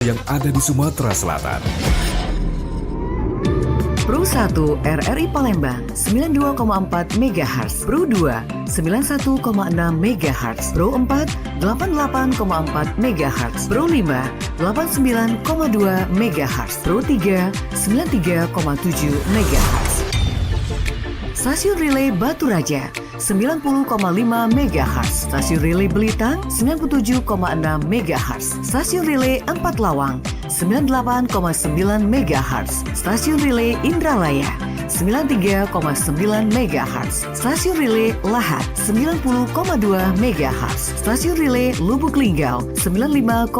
yang ada di Sumatera Selatan. Pro 1 RRI Palembang 92,4 MHz, Pro 2 91,6 MHz, Pro 4 88,4 MHz, Pro 5 89,2 MHz, Pro 3 93,7 MHz. Stasiun Relay Batu Raja 90,5 MHz, Stasiun Relay Belitang 97,6 MHz, Stasiun Relay Empat Lawang 98,9 MHz, Stasiun Relay Indralaya 93,9 MHz, Stasiun Relay Lahat 90,2 MHz, Stasiun Relay Lubuk Linggau 95,1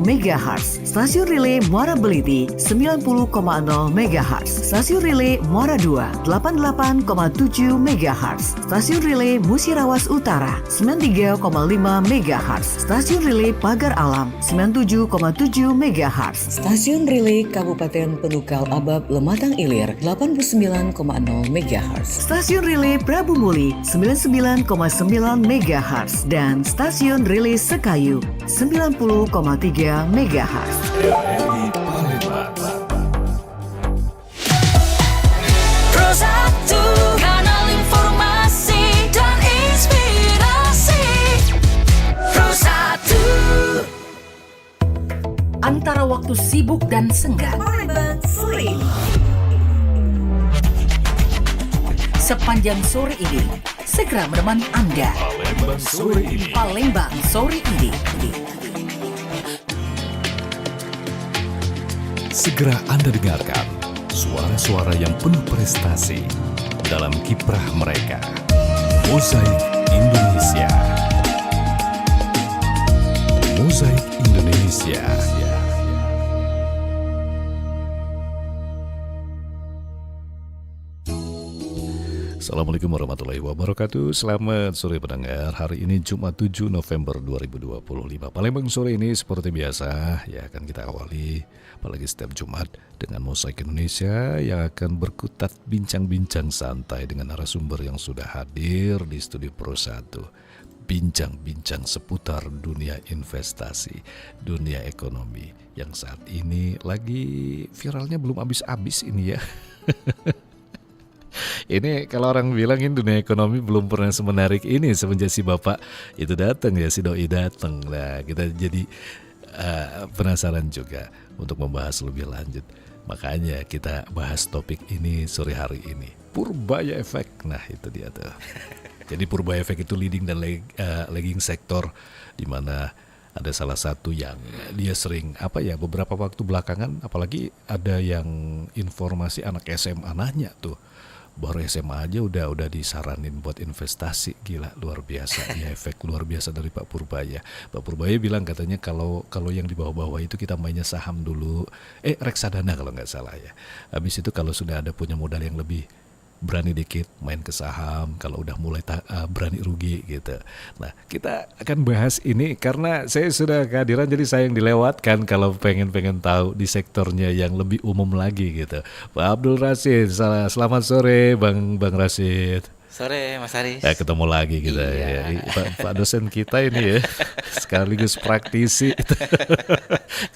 MHz, Stasiun Relay Muara Beliti 90,0 MHz, Stasiun Relay Muara 2 88,7 MHz, Stasiun Relay Musirawas Utara 93,5 MHz, Stasiun Relay Pagar Alam 97,7 MHz, Stasiun Relay Kabupaten Penukal Abab Lematang Ilir 89,0 MHz, Stasiun Relay Prabu Muli 99,9 MHz, dan Stasiun Relay Sekayu 90,3 MHz. RRI Palembang. Pro 1, kanal informasi dan inspirasi. Pro 1. Antara waktu sibuk dan senggang, sepanjang sore ini segera menemani Anda. Palembang sore ini. Palembang sore ini. Segera Anda dengarkan suara-suara yang penuh prestasi dalam kiprah mereka. Mozaik Indonesia. Mozaik Indonesia. Assalamualaikum warahmatullahi wabarakatuh. Selamat sore pendengar. Hari ini Jumat 7 November 2025. Palembang sore ini seperti biasa ya akan kita awali apalagi setiap Jumat dengan Mozaik Indonesia yang akan berkutat bincang-bincang santai dengan narasumber yang sudah hadir di studio Pro 1. Bincang-bincang seputar dunia investasi, dunia ekonomi yang saat ini lagi viralnya belum habis-habis ini ya. Ini kalau orang bilangin dunia ekonomi belum pernah semenarik ini semenjak si bapak itu datang ya, si doi datang. Nah, kita jadi penasaran juga untuk membahas lebih lanjut. Makanya kita bahas topik ini sore hari ini. Purbaya Efek. Nah, itu dia tuh. Jadi Purbaya Efek itu leading dan lagging sektor di mana ada salah satu yang dia sering beberapa waktu belakangan apalagi ada yang informasi anak SMA nanya tuh. Baru SMA aja udah disaranin buat investasi. Gila, luar biasa ya, efek luar biasa dari Pak Purbaya. Pak Purbaya bilang katanya kalau yang di bawah-bawah itu kita mainnya saham dulu, reksadana kalau nggak salah ya. Habis itu kalau sudah ada punya modal yang lebih berani dikit main ke saham, kalau udah mulai berani rugi gitu. Nah, kita akan bahas ini karena saya sudah kehadiran jadi saya yang dilewatkan kalau pengen tahu di sektornya yang lebih umum lagi gitu. Pak Abdul Rasid, selamat sore Bang Rasid. Sore Mas Haris. Ketemu lagi kita ya. Pak dosen kita ini ya sekaligus praktisi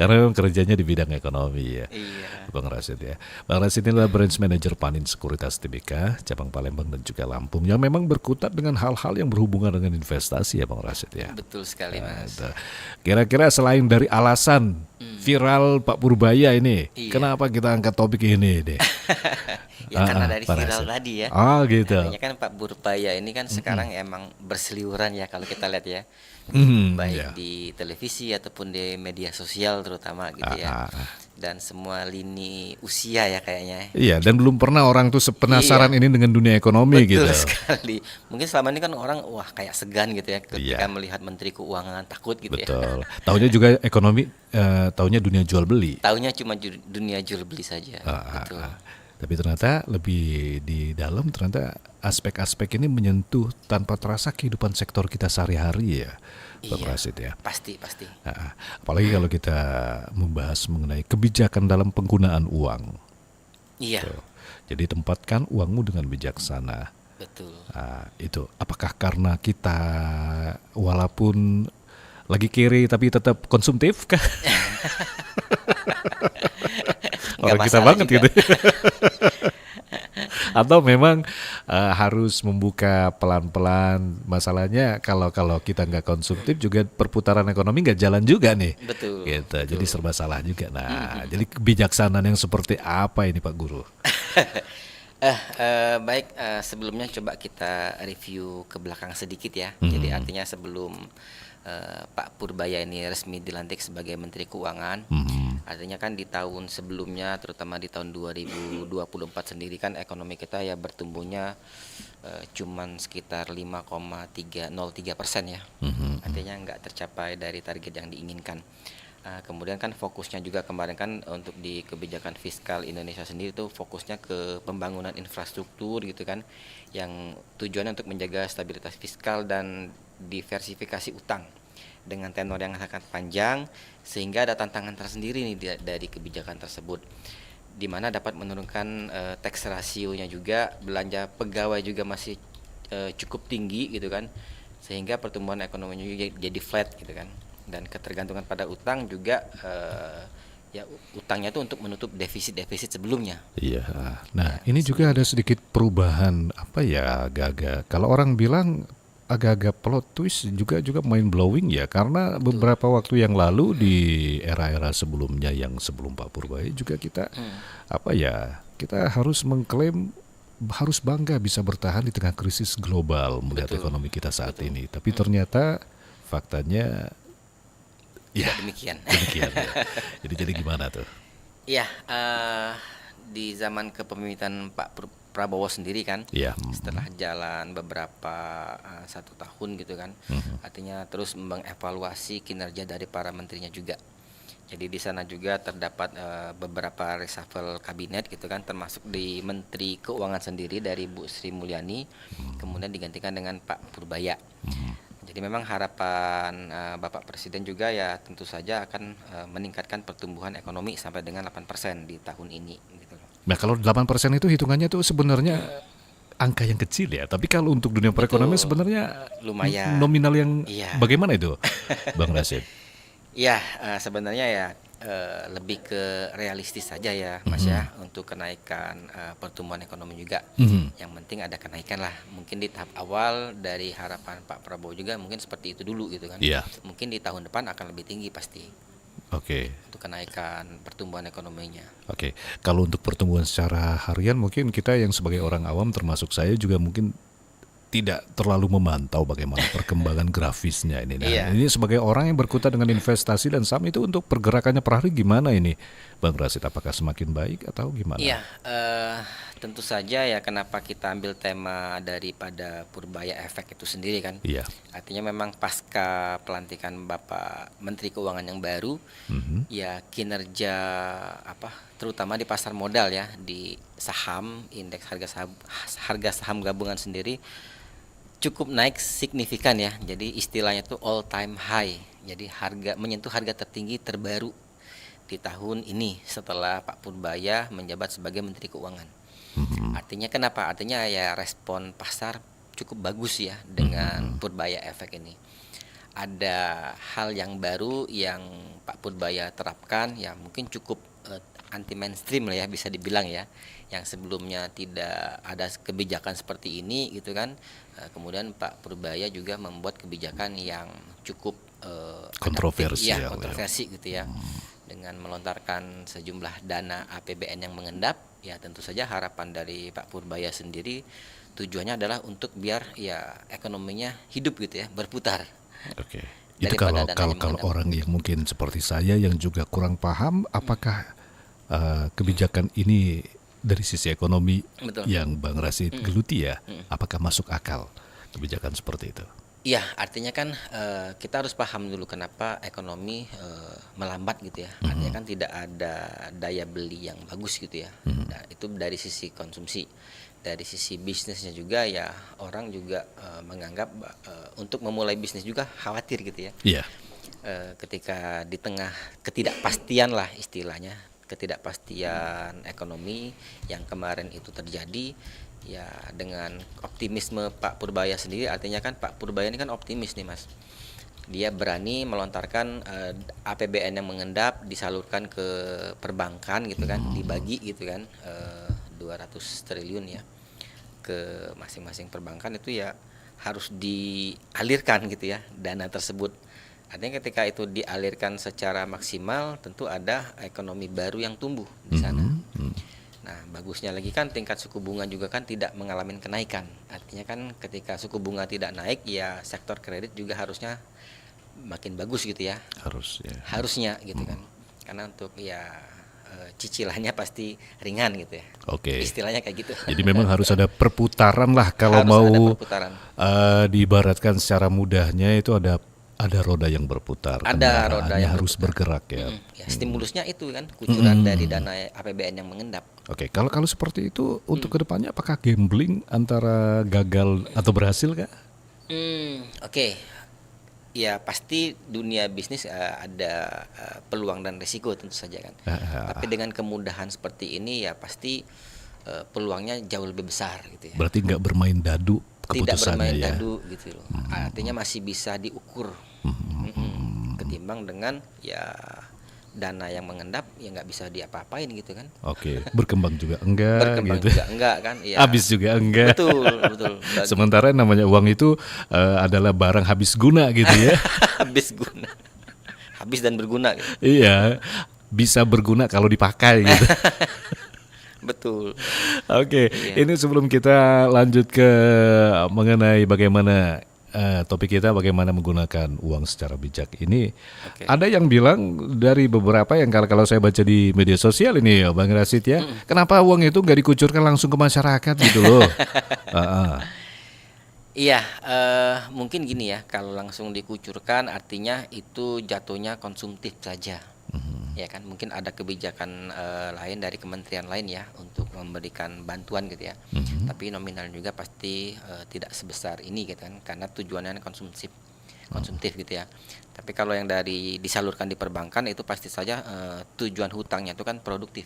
karena memang kerjanya di bidang ekonomi ya. Iya. Bang Rasid ya. Bang Rasid ini adalah Branch Manager Panin Sekuritas Tbk cabang Palembang dan juga Lampung yang memang berkutat dengan hal-hal yang berhubungan dengan investasi ya Bang Rasid ya. Betul sekali Mas. Kira-kira selain dari alasan viral Pak Purbaya ini, Iya. kenapa kita angkat topik ini deh? Ya karena dari Pak viral Rasid. tadi ya. Oh gitu. Artinya kan Pak Purbaya ini kan sekarang emang berseliweran ya kalau kita lihat ya. Baik iya. di televisi ataupun di media sosial terutama gitu ya. Ah, ah. Dan semua lini usia ya kayaknya. Iya, dan belum pernah orang tuh penasaran Iya. ini dengan dunia ekonomi Betul gitu. sekali. Mungkin selama ini kan orang wah kayak segan gitu ya ketika Iya. melihat Menteri Keuangan, takut gitu ya. Betul. Taunya juga ekonomi, taunya dunia jual beli. Taunya cuma dunia jual beli saja. Betul. Tapi ternyata lebih di dalam ternyata aspek-aspek ini menyentuh tanpa terasa kehidupan sektor kita sehari-hari ya, Bang Iya. Rasid ya. Pasti. Apalagi kalau kita membahas mengenai kebijakan dalam penggunaan uang. Iya. Tuh. Jadi tempatkan uangmu dengan bijaksana. Betul. Itu apakah karena kita walaupun lagi kiri tapi tetap konsumtif kah? Nggak Orang kita masalah banget juga. gitu. Atau memang harus membuka pelan-pelan. Masalahnya kalau kalau kita nggak konsumtif juga perputaran ekonomi nggak jalan juga nih. Betul. Gitu. Jadi serba salah juga. Nah, jadi kebijaksanaan yang seperti apa ini Pak Guru? Baik, sebelumnya coba kita review ke belakang sedikit ya. Jadi artinya sebelum Pak Purbaya ini resmi dilantik sebagai Menteri Keuangan, artinya kan di tahun sebelumnya, terutama di tahun 2024 sendiri kan ekonomi kita ya bertumbuhnya cuman sekitar 5,303% ya. Artinya nggak tercapai dari target yang diinginkan. Kemudian kan fokusnya juga kemarin kan untuk di kebijakan fiskal Indonesia sendiri tuh fokusnya ke pembangunan infrastruktur gitu kan, yang tujuannya untuk menjaga stabilitas fiskal dan diversifikasi utang dengan tenor yang sangat panjang, sehingga ada tantangan tersendiri nih dari kebijakan tersebut, di mana dapat menurunkan tax ratio-nya juga, belanja pegawai juga masih cukup tinggi gitu kan, sehingga pertumbuhan ekonominya juga jadi flat gitu kan. Dan ketergantungan pada utang juga ya utangnya itu untuk menutup defisit sebelumnya. Iya. Nah, ini juga ada sedikit perubahan apa ya, agak-agak. Kalau orang bilang agak-agak plot twist juga mind blowing ya, karena beberapa waktu yang lalu di era-era sebelumnya yang sebelum Pak Purbaya juga kita apa ya, kita harus mengklaim harus bangga bisa bertahan di tengah krisis global melihat ekonomi kita saat ini. Tapi ternyata faktanya ya Demikian. demikian ya. Jadi gimana tuh? Iya, di zaman kepemimpinan Pak Prabowo sendiri kan, Iya. setelah jalan beberapa 1 tahun gitu kan, artinya terus mengevaluasi kinerja dari para menterinya juga. Jadi di sana juga terdapat beberapa reshuffle kabinet gitu kan, termasuk di Menteri Keuangan sendiri dari Bu Sri Mulyani, kemudian digantikan dengan Pak Purbaya. Jadi memang harapan Bapak Presiden juga ya tentu saja akan meningkatkan pertumbuhan ekonomi sampai dengan 8% di tahun ini gitu loh. Nah, kalau 8% itu hitungannya tuh sebenarnya angka yang kecil ya. Tapi kalau untuk dunia perekonomian Betul. sebenarnya Lumayan. nominal yang Iya. bagaimana itu, Bang Rasid? Ya, sebenarnya ya lebih ke realistis saja ya, Mas ya, untuk kenaikan pertumbuhan ekonomi juga. Yang penting ada kenaikan lah. Mungkin di tahap awal dari harapan Pak Prabowo juga mungkin seperti itu dulu gitu kan. Iya. Mungkin di tahun depan akan lebih tinggi pasti Oke. untuk kenaikan pertumbuhan ekonominya. Oke. Kalau untuk pertumbuhan secara harian mungkin kita yang sebagai orang awam termasuk saya juga mungkin tidak terlalu memantau bagaimana perkembangan grafisnya ini. Nah, Iya. ini sebagai orang yang berkutat dengan investasi dan saham itu untuk pergerakannya per hari gimana ini, Bang Rasid? Apakah semakin baik atau gimana? Iya, tentu saja ya kenapa kita ambil tema daripada Purbaya Efek itu sendiri kan. Iya. Artinya memang pasca pelantikan Bapak Menteri Keuangan yang baru, ya kinerja terutama di pasar modal ya, di saham, indeks harga saham gabungan sendiri cukup naik signifikan ya. Jadi istilahnya itu all time high. Jadi menyentuh harga tertinggi terbaru di tahun ini setelah Pak Purbaya menjabat sebagai Menteri Keuangan. Artinya kenapa? Artinya ya respon pasar cukup bagus ya dengan Purbaya Efek ini. Ada hal yang baru yang Pak Purbaya terapkan ya, mungkin cukup anti mainstream lah ya, bisa dibilang ya, yang sebelumnya tidak ada kebijakan seperti ini gitu kan. Kemudian Pak Purbaya juga membuat kebijakan yang cukup Kontroversial ya. kontroversi gitu ya, dengan melontarkan sejumlah dana APBN yang mengendap. Ya tentu saja harapan dari Pak Purbaya sendiri tujuannya adalah untuk biar ya ekonominya hidup gitu ya, berputar. Oke. Itu kalau Daripada dananya mengendap. orang yang mungkin seperti saya yang juga kurang paham, apakah kebijakan ini dari sisi ekonomi Betul. yang Bang Rasid geluti ya, apakah masuk akal kebijakan seperti itu? Iya, artinya kan kita harus paham dulu kenapa ekonomi melambat gitu ya. Artinya kan tidak ada daya beli yang bagus gitu ya. Nah, itu dari sisi konsumsi. Dari sisi bisnisnya juga ya, orang juga menganggap untuk memulai bisnis juga khawatir gitu ya. Iya. Ketika di tengah ketidakpastian lah istilahnya, ketidakpastian ekonomi yang kemarin itu terjadi, ya dengan optimisme Pak Purbaya sendiri, artinya kan Pak Purbaya ini kan optimis nih Mas, dia berani melontarkan APBN yang mengendap disalurkan ke perbankan gitu kan, dibagi gitu kan, 200 triliun ya ke masing-masing perbankan, itu ya harus dialirkan gitu ya dana tersebut. Artinya ketika itu dialirkan secara maksimal, tentu ada ekonomi baru yang tumbuh di sana. Nah, bagusnya lagi kan tingkat suku bunga juga kan tidak mengalami kenaikan. Artinya kan ketika suku bunga tidak naik, ya sektor kredit juga harusnya makin bagus gitu ya. Harusnya gitu kan. Karena untuk ya cicilannya pasti ringan gitu ya. Oke. Istilahnya kayak gitu. Jadi memang harus ada perputaran lah kalau Harus mau ada perputaran. Diibaratkan secara mudahnya itu ada roda yang berputar. Ada roda Kendaraannya yang harus bergerak ya. Ya, stimulusnya itu kan kucuran dari dana APBN yang mengendap. Oke, kalau seperti itu untuk kedepannya apakah gambling antara gagal atau berhasil kak? Oke. Ya pasti dunia bisnis ada peluang dan risiko tentu saja kan. Tapi dengan kemudahan seperti ini ya pasti peluangnya jauh lebih besar gitu ya. Berarti nggak bermain dadu Tidak keputusannya bermain ya. dadu gitu loh. Artinya masih bisa diukur. Ketimbang dengan ya dana yang mengendap ya nggak bisa diapa-apain gitu kan. Oke, berkembang juga enggak Berkembang gitu. juga enggak kan. Ya. Habis juga enggak. Betul. Sementara namanya uang itu adalah barang habis guna gitu ya. Habis guna. Habis dan berguna gitu. Iya, bisa berguna kalau dipakai gitu. Betul. Oke, Iya. ini sebelum kita lanjut ke mengenai bagaimana topik kita bagaimana menggunakan uang secara bijak ini, Oke. ada yang bilang dari beberapa yang kalau saya baca di media sosial ini ya Bang Rasid ya, kenapa uang itu nggak dikucurkan langsung ke masyarakat gitu loh? Iya, mungkin gini ya, kalau langsung dikucurkan artinya itu jatuhnya konsumtif saja. Ya kan, mungkin ada kebijakan lain dari kementerian lain ya untuk memberikan bantuan gitu ya. Tapi nominal juga pasti tidak sebesar ini gitu kan, karena tujuannya konsumtif gitu ya. Tapi kalau yang dari disalurkan di perbankan itu pasti saja tujuan hutangnya itu kan produktif.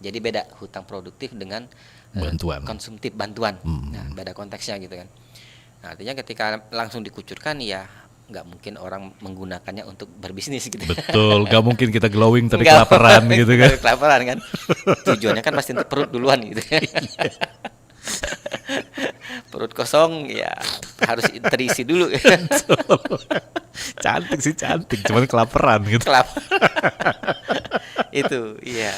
Jadi beda hutang produktif dengan Bantuan. konsumtif bantuan. Nah, beda konteksnya gitu kan. Nah, artinya ketika langsung dikucurkan ya nggak mungkin orang menggunakannya untuk berbisnis gitu. Betul, nggak mungkin kita glowing tadi Nggak kelaparan mungkin gitu kan. Kelaparan kan. Tujuannya kan pasti untuk perut duluan gitu. Perut kosong ya harus terisi dulu. Cantik sih cantik, cuman kelaparan gitu. Itu iya.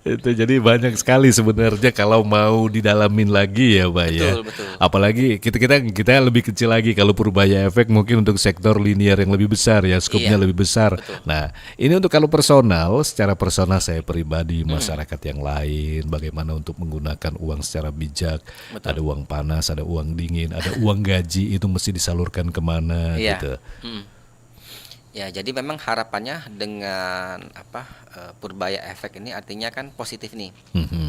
Itu jadi banyak sekali sebenarnya kalau mau didalamin lagi ya Pak ya. Betul. Apalagi kita lebih kecil lagi kalau Purbaya Efek mungkin untuk sektor linear yang lebih besar ya, skupnya Iya, lebih besar. betul. Nah, ini untuk kalau personal, secara personal saya pribadi, masyarakat yang lain, bagaimana untuk menggunakan uang secara bijak. Betul. Ada uang panas, ada uang dingin, ada uang gaji itu mesti disalurkan kemana Iya. gitu. Ya, jadi memang harapannya dengan Purbaya Efek ini artinya kan positif nih.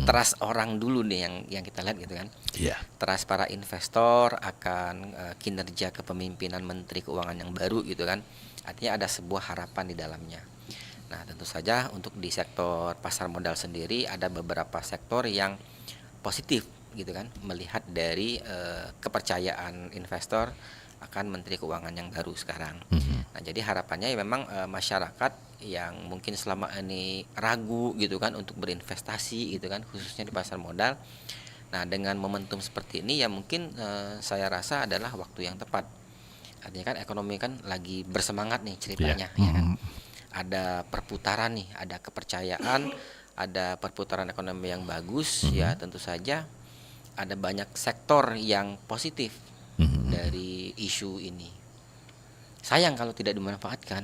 Trust orang dulu nih yang kita lihat gitu kan. Iya. Trust para investor akan kinerja kepemimpinan Menteri Keuangan yang baru gitu kan. Artinya ada sebuah harapan di dalamnya. Nah, tentu saja untuk di sektor pasar modal sendiri ada beberapa sektor yang positif gitu kan, melihat dari kepercayaan investor akan Menteri Keuangan yang baru sekarang. Nah, jadi harapannya ya memang masyarakat yang mungkin selama ini ragu gitu kan untuk berinvestasi gitu kan, khususnya di pasar modal. Nah, dengan momentum seperti ini ya mungkin saya rasa adalah waktu yang tepat. Artinya kan ekonomi kan lagi bersemangat nih ceritanya, ya kan. Ada perputaran nih, ada kepercayaan, ada perputaran ekonomi yang bagus, ya tentu saja ada banyak sektor yang positif dari isu ini. Sayang kalau tidak dimanfaatkan.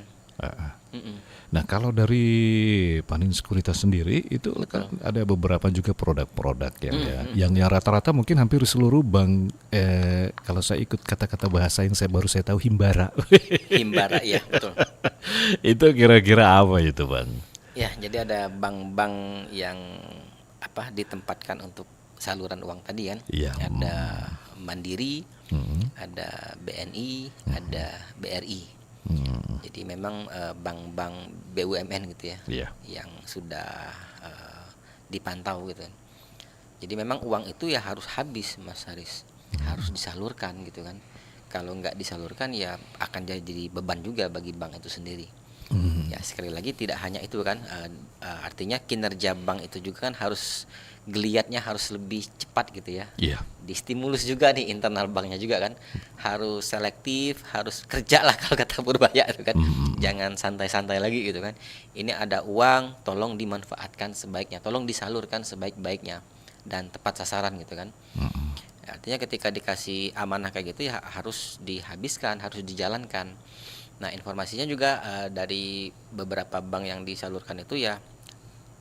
Nah, kalau dari Panin Sekuritas sendiri itu kan ada beberapa juga produk-produk yang rata-rata mungkin hampir seluruh bank, kalau saya ikut kata-kata bahasa yang baru saya tahu himbara. Himbara, ya betul. Itu kira-kira apa itu Bang? Ya, jadi ada bank-bank yang ditempatkan untuk saluran uang tadi kan. Iya. Ada Mandiri, ada BNI, ada BRI. Jadi memang bank-bank BUMN gitu ya, yang sudah dipantau gitu kan. Jadi memang uang itu ya harus habis Mas Haris, harus disalurkan gitu kan kalau nggak disalurkan ya akan jadi beban juga bagi bank itu sendiri. Ya sekali lagi tidak hanya itu kan, artinya kinerja bank itu juga kan harus geliatnya harus lebih cepat gitu ya. Iya. Distimulus juga nih internal banknya juga kan, harus selektif, harus kerja lah kalau kata Purbaya itu kan. Jangan santai-santai lagi gitu kan. Ini ada uang, tolong dimanfaatkan sebaiknya, tolong disalurkan sebaik-baiknya dan tepat sasaran gitu kan. Artinya ketika dikasih amanah kayak gitu ya harus dihabiskan, harus dijalankan. Nah informasinya juga dari beberapa bank yang disalurkan itu ya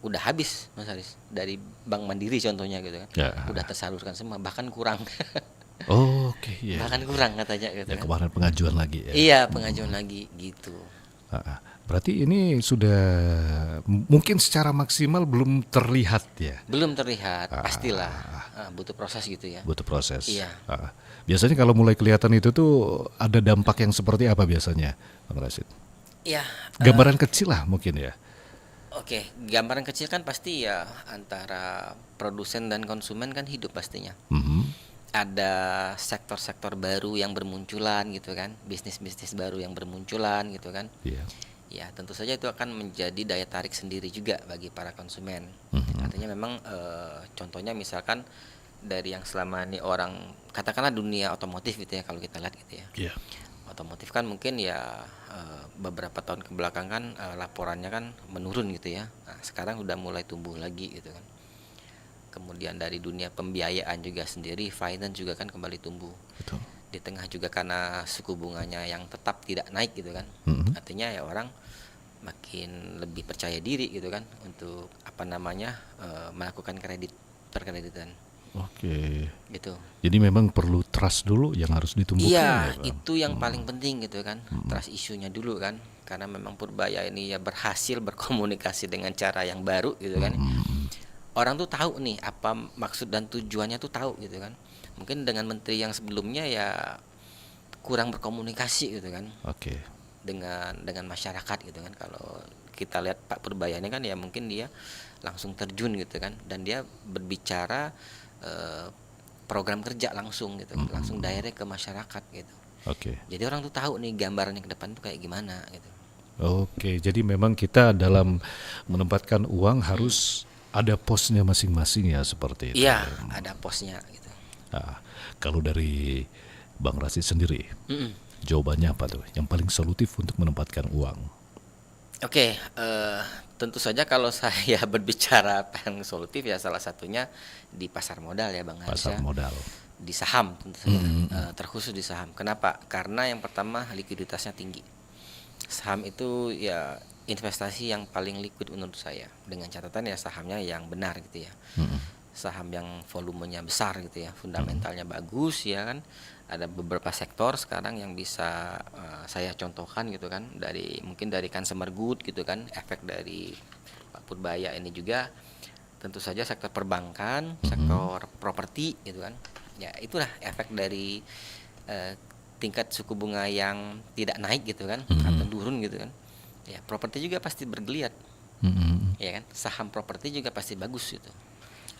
udah habis Mas Haris, dari Bank Mandiri contohnya gitu kan, Ya. udah tersalurkan semua, bahkan kurang. Oke, iya. Bahkan kurang katanya gitu Yang kan. kemarin pengajuan lagi ya. Iya pengajuan lagi gitu. Berarti ini sudah mungkin secara maksimal belum terlihat ya. Belum terlihat, pastilah butuh proses gitu ya. Butuh proses. Iya. Biasanya kalau mulai kelihatan itu tuh ada dampak yang seperti apa biasanya, Bang Rasid? Iya. Gambaran kecil lah mungkin ya. Oke, gambaran kecil kan pasti ya antara produsen dan konsumen kan hidup pastinya. Ada sektor-sektor baru yang bermunculan gitu kan, bisnis-bisnis baru yang bermunculan gitu kan. Iya. Ya tentu saja itu akan menjadi daya tarik sendiri juga bagi para konsumen. Artinya memang contohnya misalkan dari yang selama ini orang katakanlah dunia otomotif gitu ya kalau kita lihat gitu ya. Iya. Otomotif kan mungkin ya beberapa tahun kebelakang kan laporannya kan menurun gitu ya. Nah, sekarang udah mulai tumbuh lagi gitu kan. Kemudian dari dunia pembiayaan juga sendiri, finance juga kan kembali tumbuh. Betul. Di tengah juga karena suku bunganya yang tetap tidak naik gitu kan. Artinya ya orang makin lebih percaya diri gitu kan untuk melakukan perkreditan Oke. gitu. Jadi memang perlu trust dulu yang harus ditumbuhkan. Iya, ya, Bang? itu yang paling penting gitu kan. Trust isunya dulu kan. Karena memang Purbaya ini ya berhasil berkomunikasi dengan cara yang baru gitu kan. Orang tuh tahu nih apa maksud dan tujuannya tuh tahu gitu kan. Mungkin dengan menteri yang sebelumnya ya kurang berkomunikasi gitu kan Oke. dengan masyarakat gitu kan. Kalau kita lihat Pak Purbaya ini kan ya mungkin dia langsung terjun gitu kan, dan dia berbicara program kerja langsung gitu, langsung direct ke masyarakat gitu. Oke. Jadi orang tuh tahu nih gambarannya ke depan tuh kayak gimana gitu. Oke, jadi memang kita dalam menempatkan uang harus ada posnya masing-masing ya seperti itu. Iya, ada posnya gitu. Nah, kalau dari Bang Rasid sendiri, jawabannya apa tuh? Yang paling solutif untuk menempatkan uang? Oke, tentu saja kalau saya berbicara yang solutif ya salah satunya di pasar modal ya Bang Haris Pasar ya. modal. Di saham tentu saja, terkhusus di saham. Kenapa? Karena yang pertama likuiditasnya tinggi. Saham itu ya investasi yang paling liquid menurut saya, dengan catatan ya sahamnya yang benar gitu ya. Saham yang volumenya besar gitu ya, fundamentalnya bagus ya kan. Ada beberapa sektor sekarang yang bisa saya contohkan gitu kan, mungkin dari consumer good gitu kan, efek dari Pak Purbaya ini juga tentu saja sektor perbankan, sektor properti gitu kan. Ya itulah efek dari tingkat suku bunga yang tidak naik gitu kan, atau turun gitu kan. Ya properti juga pasti bergeliat, ya kan. Saham properti juga pasti bagus gitu.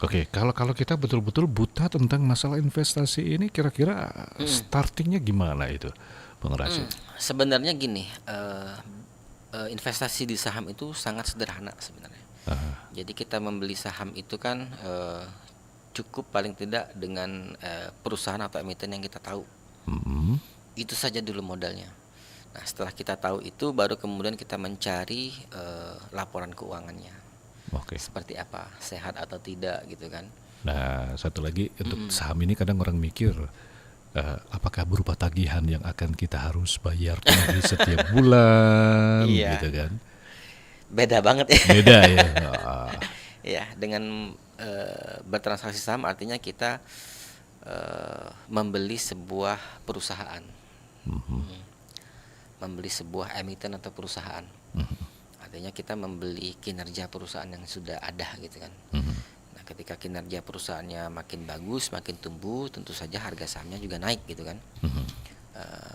Oke, kalau kita betul-betul buta tentang masalah investasi ini, kira-kira startingnya gimana itu, Bang Rasid? Sebenarnya gini, investasi di saham itu sangat sederhana sebenarnya. Jadi kita membeli saham itu kan cukup paling tidak dengan perusahaan atau emiten yang kita tahu. Itu saja dulu modalnya. Nah setelah kita tahu itu, baru kemudian kita mencari laporan keuangannya. Oke. Seperti apa, sehat atau tidak gitu kan. Nah, satu lagi untuk saham ini kadang orang mikir apakah berupa tagihan yang akan kita harus bayar di setiap bulan, Iya. gitu kan? Beda banget ya. Beda ya. Ya, dengan bertransaksi saham artinya kita membeli sebuah perusahaan, membeli sebuah emiten atau perusahaan. Artinya kita membeli kinerja perusahaan yang sudah ada gitu kan. Nah, ketika kinerja perusahaannya makin bagus, makin tumbuh, tentu saja harga sahamnya juga naik gitu kan.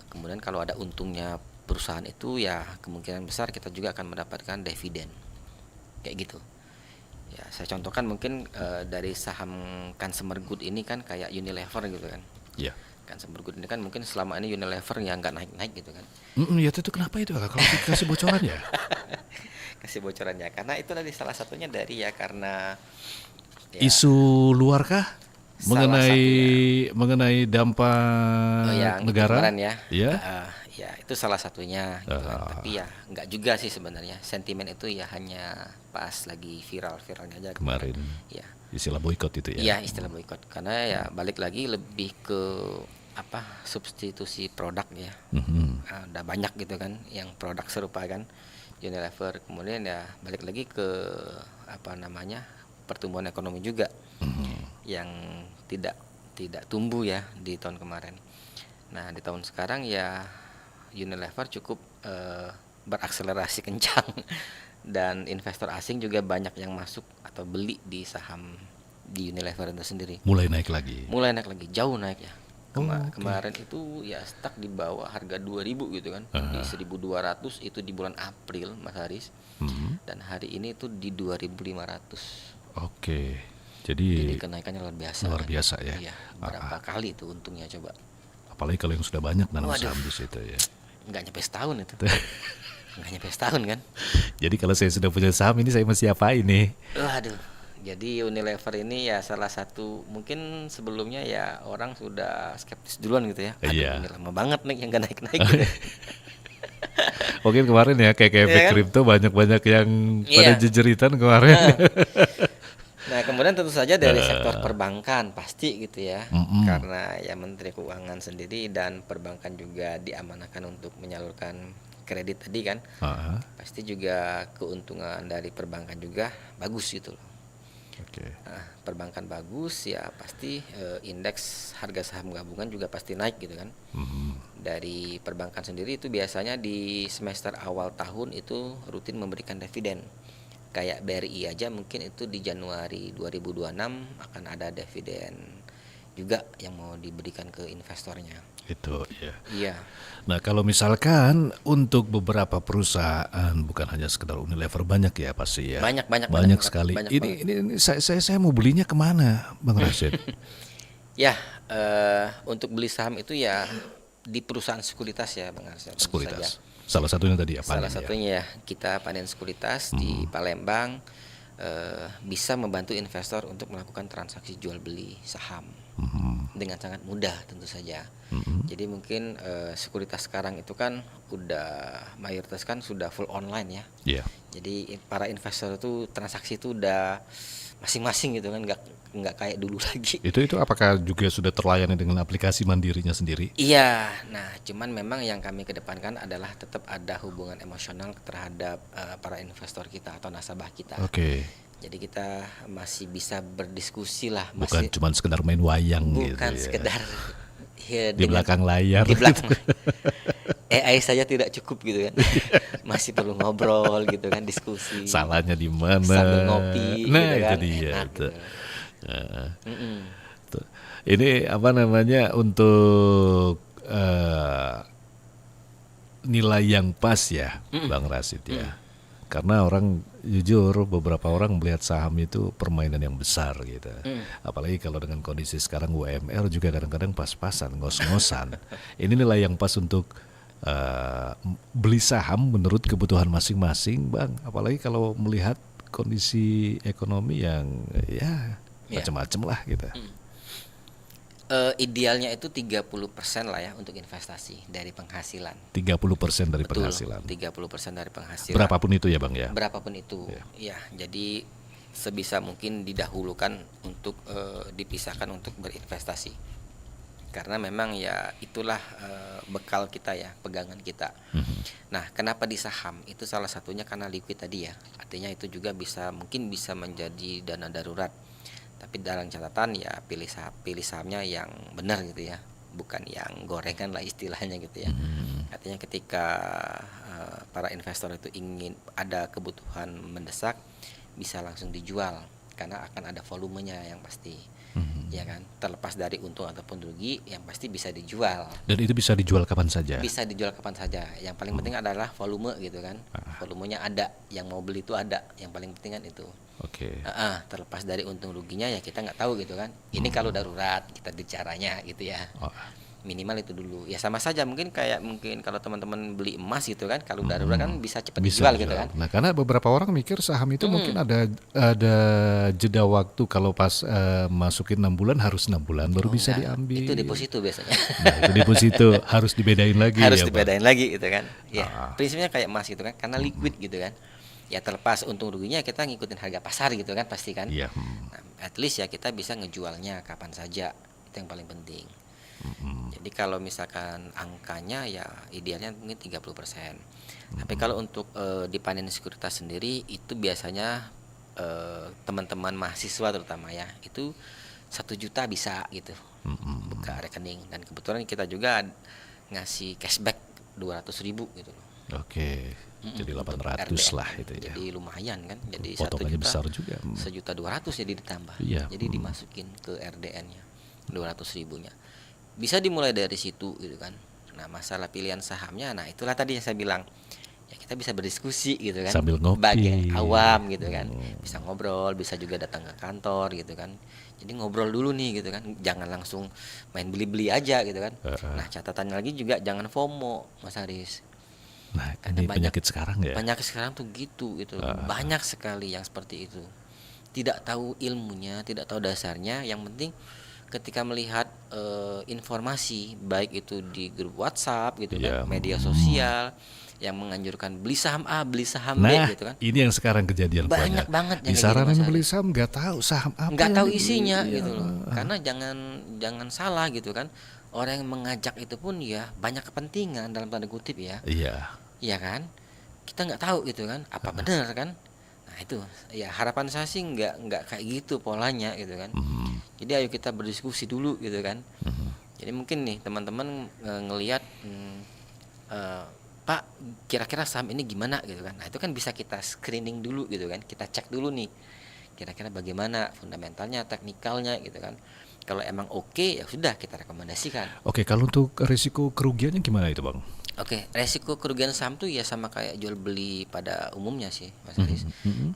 Kemudian kalau ada untungnya perusahaan itu, ya kemungkinan besar kita juga akan mendapatkan dividen kayak gitu. Ya saya contohkan mungkin dari saham consumer good ini kan kayak Unilever gitu kan. Iya. kan Super Good ini kan mungkin selama ini Unilever yang nggak naik-naik gitu kan. Ya itu kenapa itu Kak? Kalau kasih bocoran ya? Kasih bocorannya karena itu tadi salah satunya dari ya karena ya, Isu luar kah? Salah Mengenai dampak yang itu negara? kemarin ya. Ya. Ya itu salah satunya gitu kan. Tapi ya nggak juga sih sebenarnya. Sentimen itu ya hanya pas lagi viral-viralnya aja gitu Kemarin. kan. Ya. Istilah boykot itu ya. Iya, istilah boykot. Karena ya balik lagi lebih ke apa? Substitusi produk ya. Udah banyak gitu kan yang produk serupa kan. Unilever. Kemudian ya balik lagi ke apa namanya? Pertumbuhan ekonomi juga. Yang tidak tumbuh ya di tahun kemarin. Nah, di tahun sekarang ya Unilever cukup berakselerasi kencang dan investor asing juga banyak yang masuk atau beli di saham di Unilever itu sendiri. Mulai naik lagi. Jauh naik ya. Kemarin itu ya stuck di bawah harga 2.000 gitu kan. Di 1.200 itu di bulan April, Mas Haris. Dan hari ini itu di 2.500. Oke. Jadi kenaikannya luar biasa. Luar kan? biasa ya. Iya, berapa kali itu untungnya coba. Apalagi kalau yang sudah banyak nanam Waduh. saham di situ ya. Nggak nyampe setahun itu. Nggak nyampe setahun kan. Jadi kalau saya sudah punya saham ini saya mesti apain nih? Waduh. Jadi Unilever ini ya salah satu mungkin sebelumnya ya orang sudah skeptis duluan gitu ya. Aduh, Iya. ini lama banget nih yang nggak naik-naik gitu. Mungkin kemarin ya kayak efek Iya kan? kripto banyak-banyak yang pada Iya. jejeritan kemarin. Nah, kemudian tentu saja dari sektor perbankan pasti gitu ya. Karena ya Menteri Keuangan sendiri dan perbankan juga diamanahkan untuk menyalurkan kredit tadi kan. Pasti juga keuntungan dari perbankan juga bagus gitu loh. Oke. Nah, perbankan bagus ya pasti indeks harga saham gabungan juga pasti naik gitu kan. Dari perbankan sendiri itu biasanya di semester awal tahun itu rutin memberikan dividen. Kayak BRI aja mungkin itu di Januari 2026 akan ada dividen juga yang mau diberikan ke investornya. Itu ya. Iya. Nah kalau misalkan untuk beberapa perusahaan bukan hanya sekedar Unilever banyak ya pasti ya. Banyak sekali. banyak Ini saya mau belinya kemana, Bang Rashid? Ya, untuk beli saham itu ya di perusahaan sekuritas ya, Bang Arsyad. tentu Sekuritas. saja. Salah satunya tadi ya Salah Panen ya. satunya ya kita Panen Sekuritas di Palembang bisa membantu investor untuk melakukan transaksi jual beli saham dengan sangat mudah tentu saja. Jadi mungkin sekuritas sekarang itu kan udah mayoritas kan sudah full online ya. Iya. Jadi para investor itu transaksi itu udah masing-masing gitu kan, nggak kayak dulu lagi. Itu apakah juga sudah terlayani dengan aplikasi mandirinya sendiri? Iya, nah cuman memang yang kami kedepankan adalah tetap ada hubungan emosional terhadap para investor kita atau nasabah kita. Oke. Jadi kita masih bisa berdiskusi lah, Bukan masih cuma sekedar main wayang gitu bukan ya. sekedar ya, Di belakang layar. di belakang AI saja tidak cukup gitu kan. Masih perlu ngobrol gitu kan, diskusi. Salahnya di mana? Sambil ngopi Nah, gitu itu kan. dia. Enak Tuh. gitu. Tuh. Ini apa namanya untuk nilai yang pas ya, Bang Rashid ya. Karena orang jujur beberapa orang melihat saham itu permainan yang besar gitu. Apalagi kalau dengan kondisi sekarang UMR juga kadang-kadang pas-pasan, ngos-ngosan. Ini nilai yang pas untuk beli saham menurut kebutuhan masing-masing, Bang. Apalagi kalau melihat kondisi ekonomi yang ya macam-macam lah gitu. Idealnya itu 30% lah ya untuk investasi dari penghasilan. 30% dari Betul, penghasilan. 30% dari penghasilan. Berapapun itu ya, Bang ya. Berapapun itu. Ya, jadi sebisa mungkin didahulukan untuk dipisahkan untuk berinvestasi. Karena memang ya itulah bekal kita ya, pegangan kita. Nah, kenapa di saham? Itu salah satunya karena liquid tadi ya. Artinya itu juga mungkin bisa menjadi dana darurat. Tapi dalam catatan ya pilih sahamnya yang benar gitu ya, bukan yang gorengan lah istilahnya gitu ya. Artinya ketika para investor itu ingin ada kebutuhan mendesak, bisa langsung dijual karena akan ada volumenya yang pasti. Ya kan, terlepas dari untung ataupun rugi, yang pasti bisa dijual. Dan itu bisa dijual kapan saja. Bisa dijual kapan saja. Yang paling penting adalah volume gitu kan. Volumenya ada, yang mau beli itu ada. Yang paling penting kan itu. Oke. Terlepas dari untung ruginya ya kita nggak tahu gitu kan. Ini kalau darurat kita bicaranya gitu ya. Minimal itu dulu. Ya sama saja mungkin kalau teman-teman beli emas gitu kan, kalau darurat kan bisa cepat Bisa dijual gitu dijual. kan. Nah, karena beberapa orang mikir saham itu mungkin ada jeda waktu, kalau pas masukin 6 bulan harus 6 bulan baru bisa Enggak, diambil. itu deposito biasanya. Nah, itu deposito harus dibedain lagi Harus ya, Bang? dibedain lagi gitu kan. Ya, prinsipnya kayak emas gitu kan, karena liquid gitu kan. Ya terlepas untung ruginya kita ngikutin harga pasar gitu kan pasti kan. Iya. Nah, at least ya kita bisa ngejualnya kapan saja. Itu yang paling penting. Jadi kalau misalkan angkanya ya idealnya mungkin 30%. Tapi kalau untuk dipanen sekuritas sendiri itu biasanya teman-teman mahasiswa terutama ya, itu 1 juta bisa gitu. Buka rekening, dan kebetulan kita juga ngasih cashback 200.000 gitu loh. Oke. Jadi Untuk 800 RDN. lah itu ya. Jadi lumayan kan. Jadi 1 Potongannya juta besar juga. 1.200.000 jadi ditambah. Iya. Jadi dimasukin ke RDN-nya 200.000-nya. Bisa dimulai dari situ gitu kan. Nah, masalah pilihan sahamnya, nah itulah tadi yang saya bilang. Ya kita bisa berdiskusi gitu kan. Sambil ngopi. Bagi awam gitu kan. Bisa ngobrol, bisa juga datang ke kantor gitu kan. Jadi ngobrol dulu nih gitu kan. Jangan langsung main beli-beli aja gitu kan. Nah, catatannya lagi juga jangan FOMO, Mas Haris. Nah, Karena ini penyakit sekarang ya. Banyak sekarang tuh gitu banyak sekali yang seperti itu, tidak tahu ilmunya, tidak tahu dasarnya. Yang penting ketika melihat informasi baik itu di grup WhatsApp gitu Iya. kan, media sosial yang menganjurkan beli saham A, beli saham B Nah, gitu kan, ini yang sekarang kejadian banyak banget yang kayak gitu, disaranin Mas beli Haris. saham nggak tahu saham apa. Nggak yang tahu dibeli. isinya Iya. gitu loh. Karena jangan salah gitu kan, orang yang mengajak itu pun ya banyak kepentingan dalam tanda kutip ya. Iya kan, kita nggak tahu gitu kan apa benar kan. Nah itu ya harapan saya sih nggak kayak gitu polanya gitu kan. Jadi ayo kita berdiskusi dulu gitu kan. Jadi mungkin nih teman-teman ngelihat Pak, kira-kira saham ini gimana gitu kan. Nah itu kan bisa kita screening dulu gitu kan, kita cek dulu nih kira-kira bagaimana fundamentalnya, teknikalnya gitu kan. Kalau emang oke ya sudah kita rekomendasikan. Oke, kalau untuk risiko kerugiannya gimana itu, Bang? Oke, resiko kerugian saham tuh ya sama kayak jual beli pada umumnya sih, Mas Haris.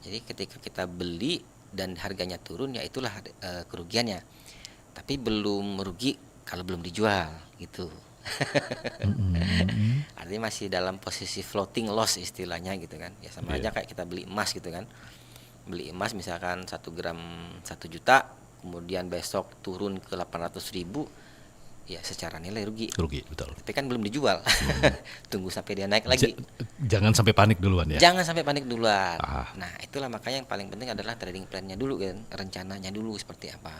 Jadi ketika kita beli dan harganya turun ya itulah kerugiannya. Tapi belum merugi kalau belum dijual gitu. Artinya masih dalam posisi floating loss istilahnya gitu kan. Ya sama aja kayak kita beli emas gitu kan. Beli emas misalkan 1 gram 1 juta, kemudian besok turun ke 800.000, ya secara nilai rugi. Rugi, betul. Tapi kan belum dijual. Tunggu sampai dia naik lagi. Jangan sampai panik duluan ya. Jangan sampai panik duluan. Ah. Nah, itulah makanya yang paling penting adalah trading plan-nya dulu kan, rencananya dulu seperti apa.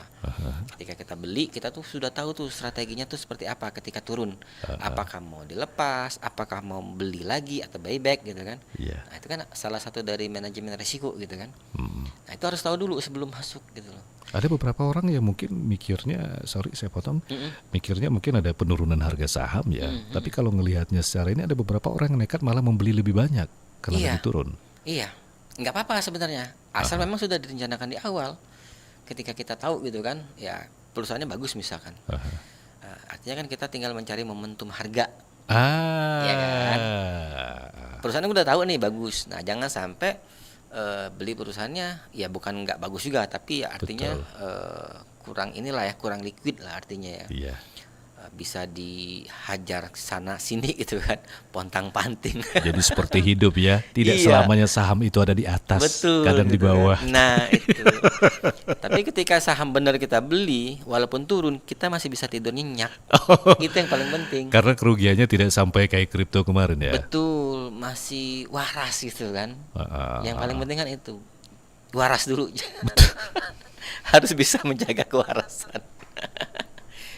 Ketika kita beli, kita tuh sudah tahu tuh strateginya tuh seperti apa ketika turun. Apakah mau dilepas, apakah mau beli lagi atau buyback gitu kan. Iya. Nah, itu kan salah satu dari manajemen risiko gitu kan. Nah, itu harus tahu dulu sebelum masuk gitu loh. Ada beberapa orang yang mungkin mikirnya, sorry saya potong, mikirnya mungkin ada penurunan harga saham ya. Tapi kalau ngelihatnya secara ini ada beberapa orang yang nekat malah membeli lebih banyak karena Iya. lagi turun. Iya, nggak apa-apa sebenarnya. Asal memang sudah direncanakan di awal. Ketika kita tahu gitu kan, ya perusahaannya bagus misalkan. Artinya kan kita tinggal mencari momentum harga. Iya kan? Perusahaannya udah tahu nih bagus. Nah, jangan sampai beli perusahaannya ya bukan nggak bagus juga, tapi ya artinya kurang inilah ya, kurang liquid lah artinya ya. Iya. Bisa dihajar sana sini gitu kan, pontang-panting. Jadi seperti hidup ya, tidak Iya. selamanya saham itu ada di atas, Betul, kadang di gitu kan. bawah. Nah itu. Tapi ketika saham benar kita beli, walaupun turun, kita masih bisa tidur nyenyak. Itu yang paling penting. Karena kerugiannya tidak sampai kayak kripto kemarin ya. Betul, masih waras gitu kan. Ah, Yang paling penting kan itu, waras dulu. Harus bisa menjaga kewarasan.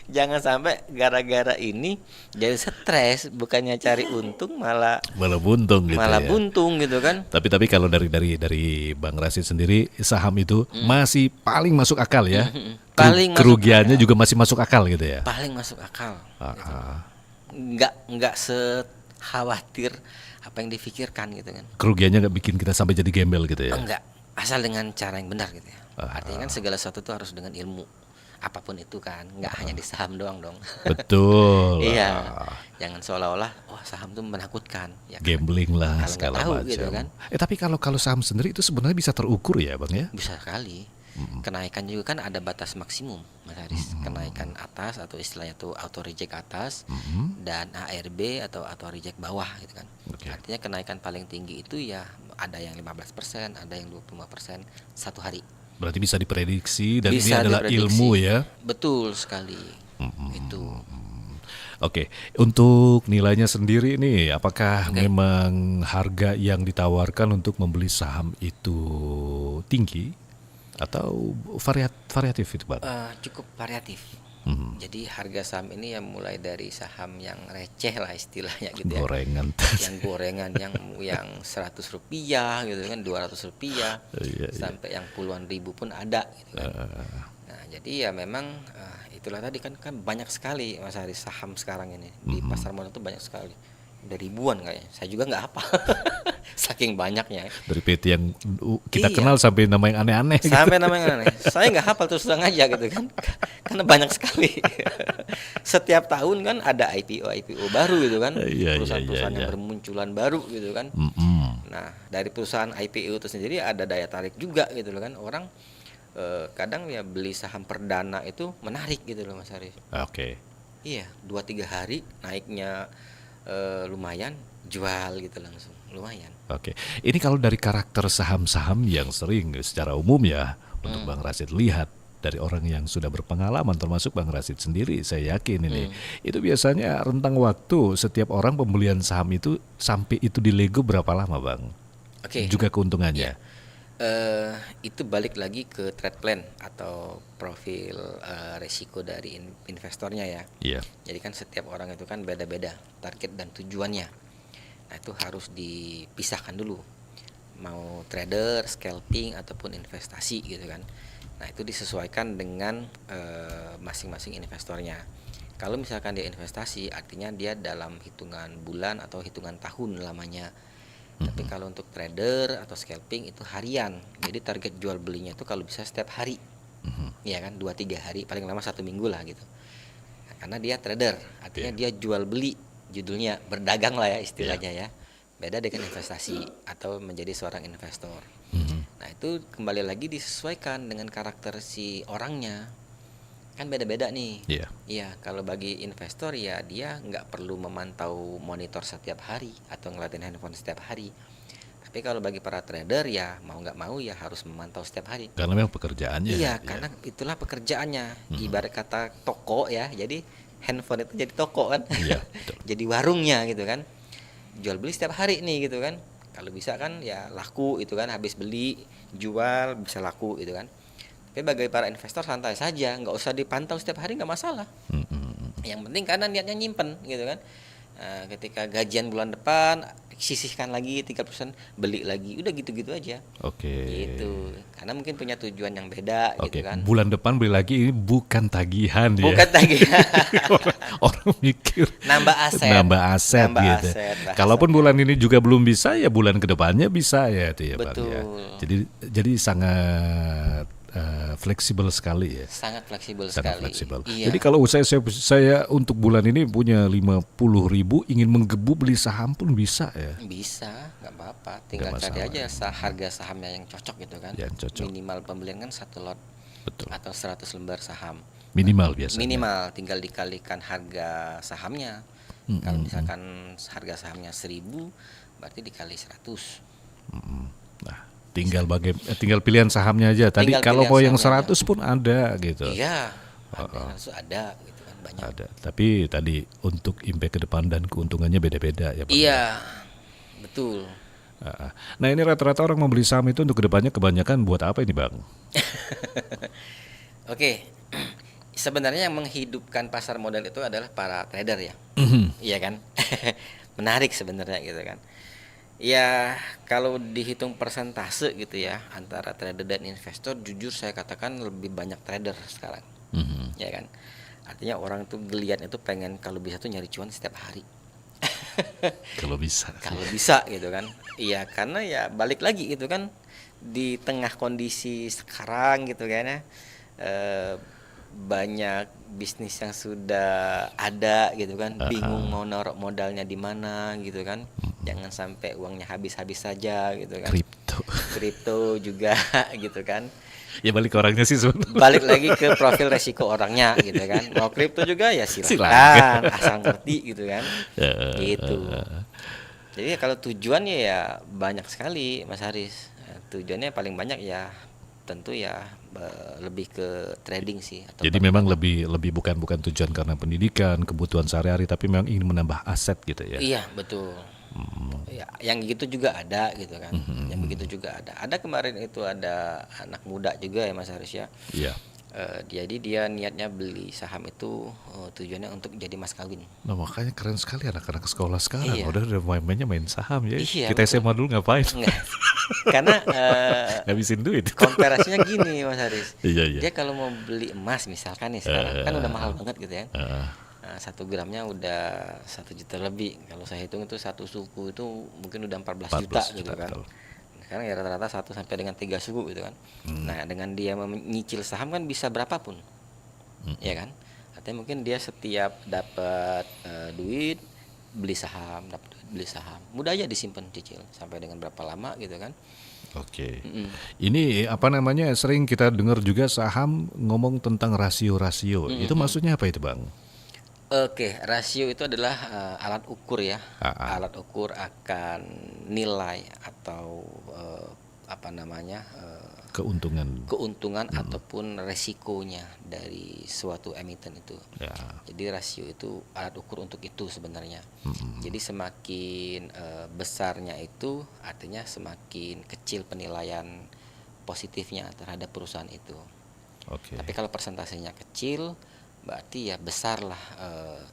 Jangan sampai gara-gara ini jadi stres, bukannya cari untung malah buntung gitu malah ya. buntung gitu kan. Tapi kalau dari Bang Rasid sendiri, saham itu masih paling masuk akal ya. Paling masuk Kerugiannya akal. juga masih masuk akal gitu ya. Paling masuk akal. Gitu. Ah. Nggak sekhawatir apa yang difikirkan gitu kan. Kerugiannya nggak bikin kita sampai jadi gembel gitu ya. Enggak, asal dengan cara yang benar gitu ya. Artinya kan segala sesuatu itu harus dengan ilmu. Apapun itu kan, nggak hanya di saham doang dong. Betul. Iya. Jangan seolah-olah wah saham itu menakutkan. Ya, kan? Gambling lah Kalau nggak segala tahu macam. gitu kan. Tapi kalau saham sendiri itu sebenarnya bisa terukur ya, Bang ya? Bisa sekali. Kenaikan juga kan ada batas maksimum, Mas Haris. Kenaikan atas atau istilahnya tuh auto reject atas dan ARB atau auto reject bawah gitu kan. Oke. Artinya kenaikan paling tinggi itu ya ada yang 15%, ada yang 25% satu hari. Berarti bisa diprediksi dan ini Bisa adalah diprediksi. ilmu ya. Betul sekali. Itu. Oke, untuk nilainya sendiri nih, apakah memang harga yang ditawarkan untuk membeli saham itu tinggi atau variatif itu, Pak? Cukup variatif. Jadi harga saham ini ya mulai dari saham yang receh lah istilahnya gitu ya. Gorengan. Yang gorengan yang 100 rupiah gitu kan, 200 rupiah Iya, iya. sampai yang puluhan ribu pun ada gitu kan. Nah jadi ya memang itulah tadi kan banyak sekali Mas Haris saham sekarang ini di pasar modal tuh banyak sekali, udah ribuan kayaknya, saya juga nggak hafal saking banyaknya. Dari PT yang kita Iya. kenal sampai nama yang aneh-aneh. Sampai namanya aneh. Saya nggak hafal terus terang aja gitu kan. Karena banyak sekali. Setiap tahun kan ada IPO baru gitu kan. Iya, iya, Perusahaan-perusahaan iya, yang iya. bermunculan baru gitu kan. Nah, dari perusahaan IPO itu sendiri ada daya tarik juga gitu loh kan. Orang kadang ya beli saham perdana itu menarik gitu loh Mas Haris. Oke. Iya, 2-3 hari naiknya lumayan, jual gitu langsung. Lumayan. Oke, ini kalau dari karakter saham-saham yang sering secara umum ya untuk Bang Rasid lihat dari orang yang sudah berpengalaman termasuk Bang Rasid sendiri, saya yakin ini itu biasanya rentang waktu setiap orang pembelian saham itu sampai itu dilego berapa lama, Bang? Oke. Juga keuntungannya. Itu balik lagi ke trade plan atau profil resiko dari investornya ya. Iya. Jadi kan setiap orang itu kan beda-beda target dan tujuannya. Nah itu harus dipisahkan dulu. Mau trader, scalping ataupun investasi gitu kan. Nah itu disesuaikan dengan masing-masing investornya. Kalau misalkan dia investasi, artinya dia dalam hitungan bulan atau hitungan tahun lamanya. Tapi kalau untuk trader atau scalping itu harian. Jadi target jual belinya itu kalau bisa setiap hari. Ya kan 2-3 hari, paling lama 1 minggu lah gitu. Nah, karena dia trader, artinya dia jual beli, judulnya berdagang lah ya istilahnya ya. Beda dengan investasi atau menjadi seorang investor. Nah, itu kembali lagi disesuaikan dengan karakter si orangnya. Kan beda-beda nih. Iya. Iya, kalau bagi investor ya dia nggak perlu memantau monitor setiap hari atau ngeliatin handphone setiap hari. Tapi kalau bagi para trader ya mau nggak mau ya harus memantau setiap hari. Karena memang pekerjaannya. Iya, karena itulah pekerjaannya. Ibarat kata toko ya, jadi handphone itu jadi toko kan. Iya, betul. Jadi warungnya gitu kan. Jual beli setiap hari nih gitu kan. Kalau bisa kan ya laku itu kan, habis beli jual bisa laku gitu kan. Tapi bagi para investor santai saja, nggak usah dipantau setiap hari, nggak masalah. Yang penting karena niatnya nyimpen gitu kan. Ketika gajian bulan depan sisihkan lagi 30%, beli lagi, udah gitu-gitu aja. Oke. Gitu. Karena mungkin punya tujuan yang beda Oke, gitu kan. bulan depan beli lagi ini bukan tagihan ya. Bukan tagihan. orang mikir Nambah aset. nambah aset Nambah gitu. aset, bahasa. Kalaupun bulan ini juga belum bisa ya bulan kedepannya bisa ya itu ya Bang ya. Betul. Jadi sangat fleksibel sekali ya. Sangat fleksibel Sangat sekali. fleksibel. Iya. Jadi kalau saya untuk bulan ini punya 50.000 ingin menggebu beli saham pun bisa ya. Bisa, nggak apa-apa. Tinggal Nggak cari masalah. aja harga sahamnya yang cocok gitu kan. Yang cocok. Minimal pembelian kan 1 lot Betul. atau 100 lembar saham. Minimal biasanya. Minimal, tinggal dikalikan harga sahamnya. Kalau misalkan harga sahamnya 1.000, berarti dikali 100. Nah, tinggal pilihan sahamnya aja. Tadi Tinggal kalau pilihan mau yang sahamnya 100 pun ada gitu. Iya, ada gitu kan banyak. Ada. Tapi tadi untuk impact ke depan dan keuntungannya beda-beda ya Pak. Iya, betul. Nah ini rata-rata orang membeli saham itu untuk kedepannya kebanyakan buat apa ini Bang? Oke, sebenarnya yang menghidupkan pasar modal itu adalah para trader ya, iya kan? Menarik sebenarnya gitu kan. Ya kalau dihitung persentase gitu ya antara trader dan investor, jujur saya katakan lebih banyak trader sekarang, ya kan? Artinya orang tuh geliatnya tuh pengen kalau bisa tuh nyari cuan setiap hari. Kalau bisa. Kalau bisa gitu kan. Iya, karena ya balik lagi gitu kan di tengah kondisi sekarang gitu kan ya. Banyak bisnis yang sudah ada gitu kan, bingung mau naruh modalnya di mana gitu kan. Jangan sampai uangnya habis-habis saja gitu kan. Kripto. Kripto juga gitu kan. Ya balik ke orangnya sih sebenarnya. Balik lagi ke profil resiko orangnya gitu kan. Mau kripto juga ya Silakan. silakan, asal ngerti gitu kan. Eh, Gitu. Jadi kalau tujuannya ya banyak sekali Mas Haris. Tujuannya paling banyak ya tentu ya lebih ke trading sih atau Jadi memang lebih bukan tujuan karena pendidikan, kebutuhan sehari-hari, tapi memang ingin menambah aset gitu ya. Iya, betul. Ya, yang gitu juga ada gitu kan. Yang begitu juga ada. Ada kemarin itu ada anak muda juga ya Mas Haris ya. Iya. Jadi dia niatnya beli saham itu tujuannya untuk jadi mas kawin. Nah makanya keren sekali anak-anak sekolah sekarang. Iya. Udah mainnya main saham ya. Iya, Kita betul. SMA dulu ngapain? Enggak. Karena Ngabisin duit. komparasinya gini Mas Haris. Iya, iya. Dia kalau mau beli emas misalkan nih sekarang kan udah mahal banget gitu ya. Heeh. Nah, 1 gramnya udah 1 juta lebih. Kalau saya hitung itu satu suku itu mungkin udah 14 juta 14 gitu juta, kan. betul. Sekarang ya rata-rata 1 sampai dengan 3 suku gitu kan. Nah, dengan dia menyicil saham kan bisa berapapun. Ya kan? Artinya mungkin dia setiap dapat duit beli saham, dapat duit beli saham. Mudah aja disimpan cicil sampai dengan berapa lama gitu kan. Oke. Ini apa namanya, sering kita dengar juga saham ngomong tentang rasio-rasio. Itu maksudnya apa itu, Bang? Oke, rasio itu adalah alat ukur ya. Ah. Alat ukur akan nilai atau apa namanya Keuntungan. keuntungan ataupun resikonya dari suatu emiten itu. Ya. Jadi rasio itu alat ukur untuk itu sebenarnya. Jadi semakin besarnya itu artinya semakin kecil penilaian positifnya terhadap perusahaan itu. Oke. Tapi kalau persentasenya kecil berarti ya besar lah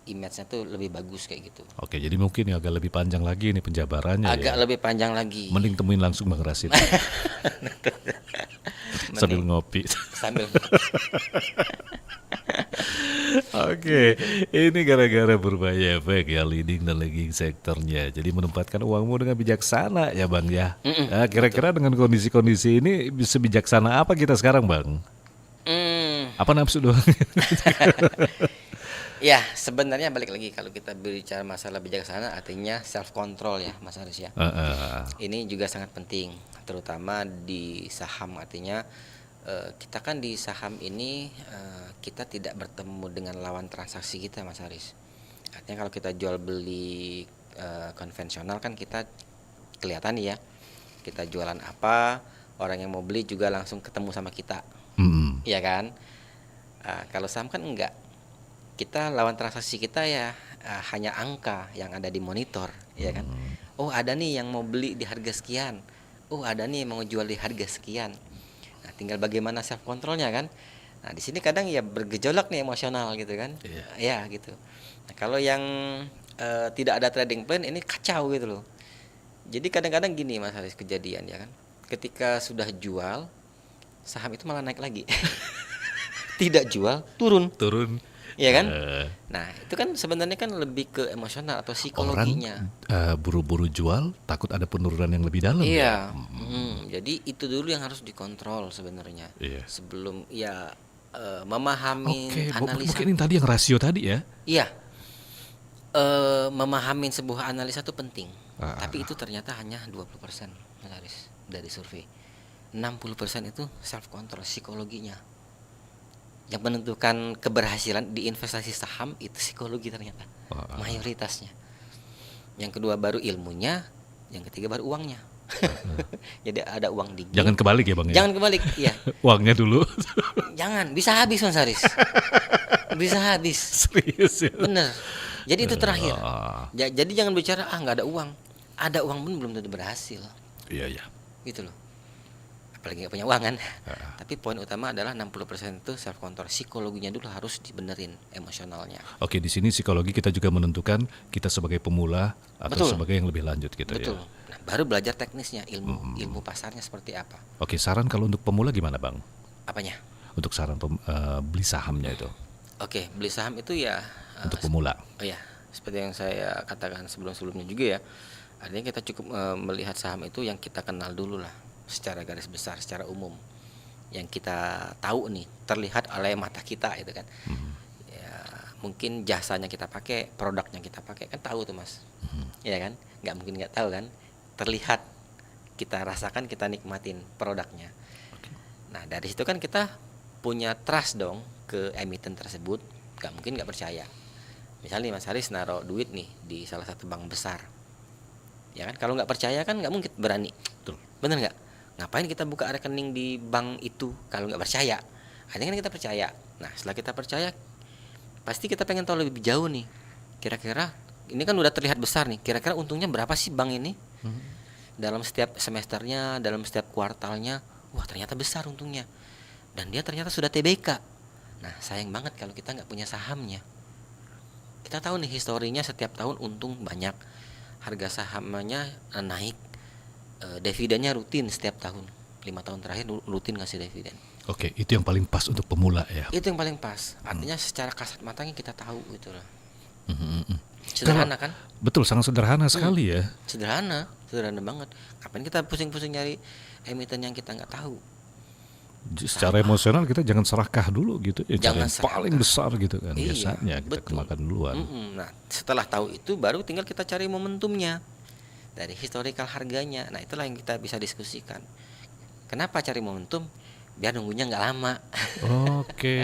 image-nya tuh lebih bagus kayak gitu. Oke, jadi mungkin agak lebih panjang lagi ini penjabarannya Agak ya. lebih panjang lagi. Mending temuin langsung Bang Rasid. Sambil ngopi. Sambil Oke, ini gara-gara berbahaya efek ya leading dan lagging sektornya. Jadi menempatkan uangmu dengan bijaksana ya Bang ya. Nah, kira-kira dengan kondisi-kondisi ini bisa bijaksana apa kita sekarang Bang? Apa nafsu doang? ya sebenarnya balik lagi kalau kita bicara masalah bijaksana artinya self control ya Mas Haris ya. Ini juga sangat penting terutama di saham artinya kita kan di saham ini kita tidak bertemu dengan lawan transaksi kita Mas Haris. Artinya kalau kita jual beli konvensional kan kita kelihatan ya kita jualan apa, orang yang mau beli juga langsung ketemu sama kita. Iya kan? Kalau saham kan enggak. Kita lawan transaksi kita ya hanya angka yang ada di monitor, ya kan? Oh, ada nih yang mau beli di harga sekian. Oh, ada nih yang mau jual di harga sekian. Nah, tinggal bagaimana self controlnya kan? Nah, di sini kadang ya bergejolak nih emosional gitu kan? Ya gitu. Nah, kalau yang tidak ada trading plan ini kacau gitu loh. Jadi kadang-kadang gini Mas Haris kejadian ya kan? Ketika sudah jual saham itu malah naik lagi. Tidak jual turun, ya kan? Nah itu kan sebenarnya kan lebih ke emosional atau psikologinya. Orang buru-buru jual takut ada penurunan yang lebih dalam. Iya. Ya? Jadi itu dulu yang harus dikontrol sebenarnya. Iya. Sebelum ya memahami Oke, analisa. mungkin ini tadi yang rasio tadi ya. Iya. Memahami sebuah analisa itu penting. Tapi itu ternyata hanya 20% Mas Haris dari survei. 60% itu self control psikologinya. Yang menentukan keberhasilan di investasi saham itu psikologi ternyata. Mayoritasnya. Yang kedua baru ilmunya, yang ketiga baru uangnya. Jadi ada uang dingin. Jangan kebalik ya Bang ya. Jangan kebalik, iya. Uangnya dulu. Jangan, bisa habis Mas Haris. Bisa habis. Serius ya. Bener. Jadi itu terakhir. Jadi jangan bicara nggak ada uang. Ada uang pun belum tentu berhasil. Iya. Gitu loh. Apalagi nggak punya uang kan. Tapi poin utama adalah 60% itu self control. Psikologinya dulu harus dibenerin, emosionalnya. Oke, di sini psikologi kita juga menentukan kita sebagai pemula atau Betul. sebagai yang lebih lanjut gitu Betul. ya. Nah, baru belajar teknisnya, ilmu pasarnya seperti apa. Oke, saran kalau untuk pemula gimana Bang? Apanya? Untuk saran beli sahamnya itu Oke, beli saham itu ya untuk pemula. oh ya, seperti yang saya katakan sebelum-sebelumnya juga ya. Artinya kita cukup melihat saham itu yang kita kenal dulu lah, secara garis besar, secara umum. Yang kita tahu nih, terlihat oleh mata kita itu kan. Ya, mungkin jasanya kita pakai, produknya kita pakai, kan tahu tuh Mas. Ya kan? Nggak mungkin nggak tahu kan? Terlihat, kita rasakan, kita nikmatin produknya. Nah dari situ kan kita punya trust dong ke emiten tersebut, nggak mungkin nggak percaya. Misalnya Mas Haris naruh duit nih di salah satu bank besar, ya kan? Kalau nggak percaya kan nggak mungkin berani, Betul. bener nggak? Ngapain kita buka rekening di bank itu kalau nggak percaya? Akhirnya kan kita percaya. Nah setelah kita percaya, pasti kita pengen tahu lebih jauh nih. Kira-kira ini kan udah terlihat besar nih. Kira-kira untungnya berapa sih bank ini? Dalam setiap semesternya, dalam setiap kuartalnya, wah ternyata besar untungnya. Dan dia ternyata sudah TBK. Nah sayang banget kalau kita nggak punya sahamnya. Kita tahu nih historinya setiap tahun untung banyak, harga sahamnya naik, dividennya rutin setiap tahun. 5 tahun terakhir rutin ngasih dividen. Oke, itu yang paling pas untuk pemula ya. Itu yang paling pas. Artinya secara kasat matanya kita tahu gitu loh. Mhm. Sederhana kan? Betul, sangat sederhana sekali ya. Sederhana banget. Ngapain kita pusing-pusing nyari emiten yang kita nggak tahu? Secara emosional kita jangan serakah dulu gitu ya, cari Jangan yang serakah. paling besar gitu kan. Iya, Biasanya kita betul. kemakan duluan. Nah, setelah tahu itu baru tinggal kita cari momentumnya dari historical harganya. Nah, itulah yang kita bisa diskusikan. Kenapa cari momentum? Biar nunggunya nggak lama. Oke,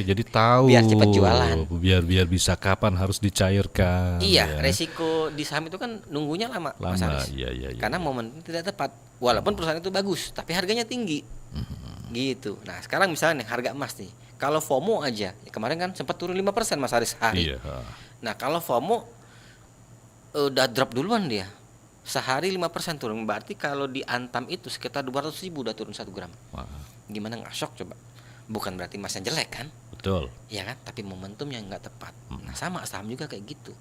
jadi tahu Biar cepat jualan. biar bisa kapan harus dicairkan. Iya, ya. resiko di saham itu kan nunggunya lama, Mas Lama, Haris. iya. Karena momentum tidak tepat. Walaupun perusahaan itu bagus, tapi harganya tinggi. Gitu. Nah, sekarang misalnya nih harga emas nih. Kalau FOMO aja, kemarin kan sempat turun 5% Mas Haris hari. Iya. Nah, kalau FOMO udah drop duluan dia. Sehari 5% turun. Berarti kalau di Antam itu sekitar 200.000 udah turun 1 gram. Wah, Gimana nggak shock coba? Bukan berarti emasnya jelek kan? betul. Iya kan? Tapi momentumnya nggak tepat. Nah, sama saham juga kayak gitu.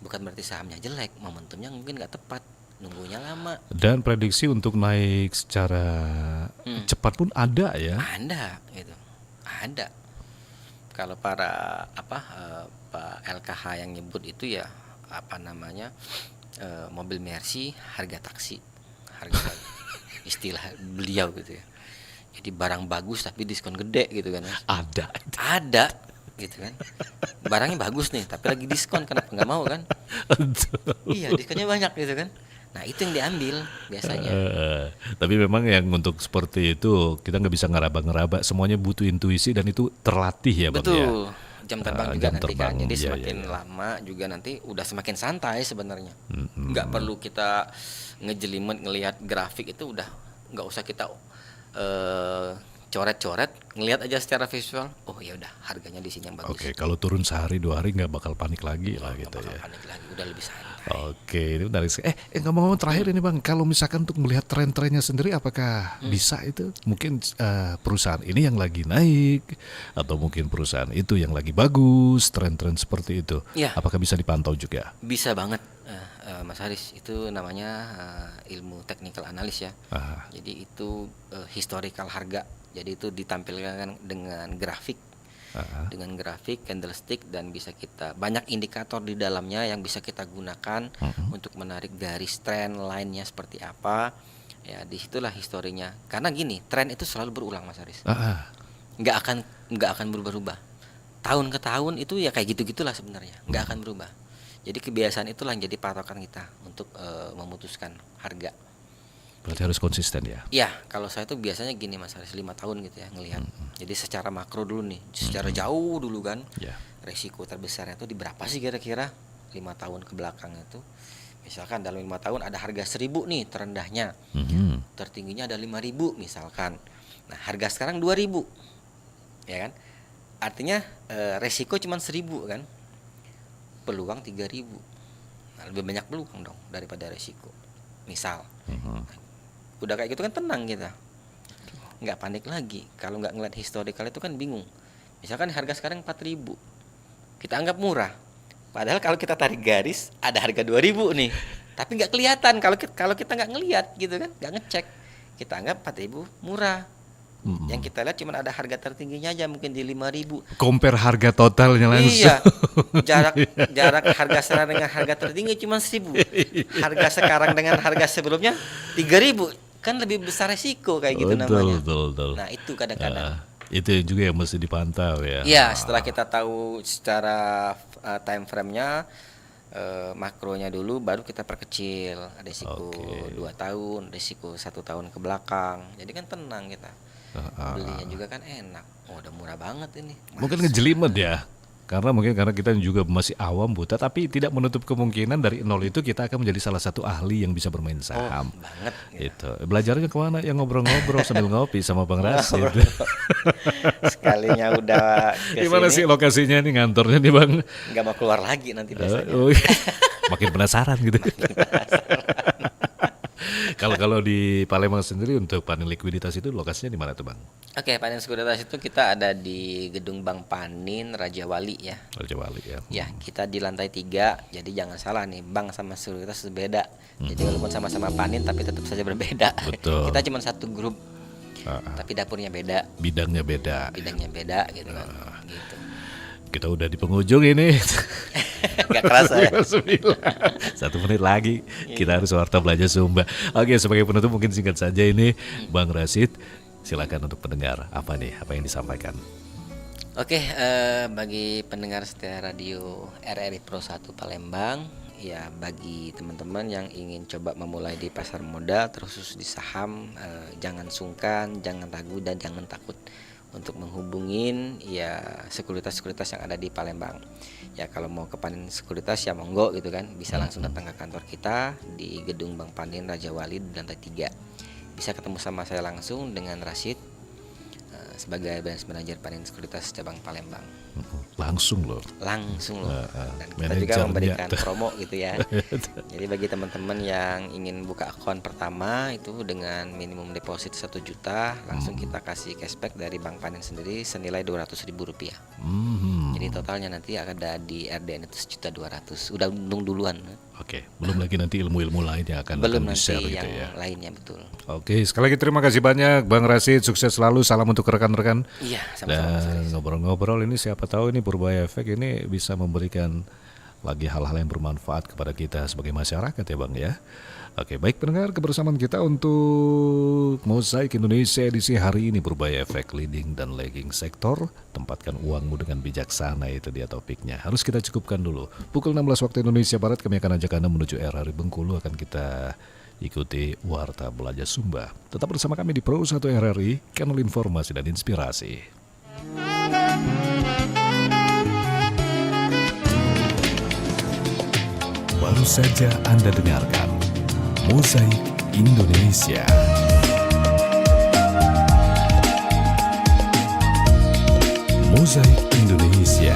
Bukan berarti sahamnya jelek, momentumnya mungkin nggak tepat. Nunggunya lama. Dan prediksi untuk naik secara cepat pun ada ya. Ada gitu. Ada. Kalau para Pak LKH yang nyebut itu ya mobil Mercy harga taksi, harga istilah beliau gitu ya. Jadi barang bagus tapi diskon gede gitu kan. Mas. Ada gitu kan. Barangnya bagus nih tapi lagi diskon, kenapa nggak mau kan? Iya, diskonnya banyak gitu kan. Nah itu yang diambil biasanya. Tapi memang yang untuk seperti itu kita nggak bisa ngeraba-ngeraba, semuanya butuh intuisi dan itu terlatih ya Bang ya. Betul. Jam terbang juga Jam nanti terbang, kan. Jadi iya, semakin iya. lama juga nanti udah semakin santai sebenarnya. Nggak perlu kita ngejelimet ngelihat grafik, itu udah nggak usah kita coret-coret, ngelihat aja secara visual. Oh ya udah harganya di sini yang bagus. Oke, kalau turun sehari 2 hari nggak bakal panik lagi lah Nggak gitu bakal ya. panik lagi, udah lebih santai. Oke, ini menarik sekali. Ngomong-ngomong terakhir ini Bang, kalau misalkan untuk melihat tren-trennya sendiri, apakah bisa itu mungkin perusahaan ini yang lagi naik atau mungkin perusahaan itu yang lagi bagus, tren-tren seperti itu, Iya. apakah bisa dipantau juga? Bisa banget Mas Haris, itu namanya ilmu technical analysis ya. Ah, Jadi itu historical harga. Jadi itu ditampilkan dengan grafik. Dengan grafik, candlestick, dan bisa kita banyak indikator di dalamnya yang bisa kita gunakan untuk menarik garis tren lainnya seperti apa. Ya, disitulah historinya. Karena gini, tren itu selalu berulang Mas Haris. Nggak akan berubah-ubah. Tahun ke tahun itu ya kayak gitu-gitulah sebenarnya. Nggak akan berubah. Jadi kebiasaan itulah yang jadi patokan kita untuk memutuskan harga. berarti harus konsisten ya. Ya, kalau saya tuh biasanya gini Mas Haris, 5 tahun gitu ya ngelihat. Jadi secara makro dulu nih, secara jauh dulu kan. Ya. Resiko terbesarnya itu di berapa sih kira-kira 5 tahun ke belakang itu? Misalkan dalam 5 tahun ada harga 1.000 nih terendahnya. Tertingginya ada 5.000 misalkan. Nah, harga sekarang 2.000. Ya kan? Artinya resiko cuma 1.000 kan. Peluang 3.000. Nah, lebih banyak peluang dong daripada resiko. Misal. Udah kayak gitu kan tenang kita, nggak panik lagi. Kalau nggak ngeliat historical itu kan bingung. Misalkan harga sekarang 4.000, kita anggap murah, padahal kalau kita tarik garis ada harga 2.000 nih, tapi nggak kelihatan kalau kita nggak ngelihat gitu kan, nggak ngecek, kita anggap 4.000 murah. Yang kita lihat cuma ada harga tertingginya aja mungkin di 5.000. Compare harga totalnya langsung. Iya, jarak harga sekarang dengan harga tertinggi cuma 1.000. Harga sekarang dengan harga sebelumnya 3.000, kan lebih besar resiko kayak gitu namanya. Betul. Nah itu kadang-kadang. Itu juga yang mesti dipantau ya. Iya, setelah kita tahu secara time frame-nya, makronya dulu, baru kita perkecil resiko Oke. 2 tahun, resiko 1 tahun ke belakang. Jadi kan tenang kita. Belinya juga kan enak. Oh, udah murah banget ini. Mungkin Masa? ngejelimet ya. Karena kita juga masih awam buta, tapi tidak menutup kemungkinan dari nol itu kita akan menjadi salah satu ahli yang bisa bermain saham. banget gitu. Itu belajarnya kemana? Ya ngobrol-ngobrol sambil ngopi sama Bang Rasid. Sekalinya udah ke Gimana sini, sih lokasinya nih, ngantornya nih Bang? nggak mau keluar lagi nanti biasanya. Oh, makin penasaran gitu. Kalau di Palembang sendiri untuk panen likuiditas itu lokasinya di mana tuh Bang? Oke, panen sekuritas itu kita ada di gedung Bank Panin Raja Wali ya. Raja Wali ya. Ya, kita di lantai 3. Jadi jangan salah nih, bank sama sekuritas berbeda. Jadi walaupun sama-sama panin tapi tetap saja berbeda. Betul. Kita cuma satu grup, tapi dapurnya beda, Bidangnya beda. bidangnya beda gitu kan. Gitu. Kita udah di penghujung ini. Gak kerasa ya. 9. 1 menit lagi kita harus warta belanja Sumba. Oke, sebagai penutup mungkin singkat saja ini Bang Rasid, silakan untuk pendengar apa yang disampaikan. Oke, bagi pendengar setia radio RRI Pro 1 Palembang, ya bagi teman-teman yang ingin coba memulai di pasar modal terkhusus di saham, jangan sungkan, jangan ragu dan jangan takut untuk menghubungin ya sekuritas-sekuritas yang ada di Palembang. Ya kalau mau ke panen sekuritas ya monggo gitu kan, bisa langsung datang ke kantor kita di gedung Bank Panin Raja Wali di lantai 3. Bisa ketemu sama saya langsung dengan Rasid sebagai branch manager panen sekuritas cabang Palembang. Langsung loh. Langsung loh. Dan kita juga manajernya memberikan tuh. promo gitu ya. Jadi bagi teman-teman yang ingin buka akun pertama itu dengan minimum deposit 1 juta, langsung kita kasih cashback dari Bank Panin sendiri senilai Rp200.000. Jadi totalnya nanti ada di RDN itu 1.200.000. Udah untung duluan. Oke, belum lagi nanti ilmu-ilmu lain yang akan Belum di nanti share yang gitu ya. lainnya, betul. Oke, sekali lagi terima kasih banyak Bang Rasid, sukses selalu, salam untuk rekan-rekan. Iya, sama-sama. Mas Dan Aris. ngobrol-ngobrol ini siapa tahu ini Purbaya Efek ini bisa memberikan lagi hal-hal yang bermanfaat kepada kita sebagai masyarakat ya Bang ya. Oke, baik pendengar, kebersamaan kita untuk Mozaik Indonesia edisi hari ini Purbaya Efek leading dan lagging sektor. Tempatkan uangmu dengan bijaksana, itu dia topiknya. Harus kita cukupkan dulu. Pukul 16 waktu Indonesia Barat kami akan ajak Anda menuju RRI Bengkulu, akan kita ikuti Warta Belanja Sumba. Tetap bersama kami di Pro 1 RRI, kanal informasi dan inspirasi. Baru saja Anda dengarkan Mozaik Indonesia. Mozaik Indonesia.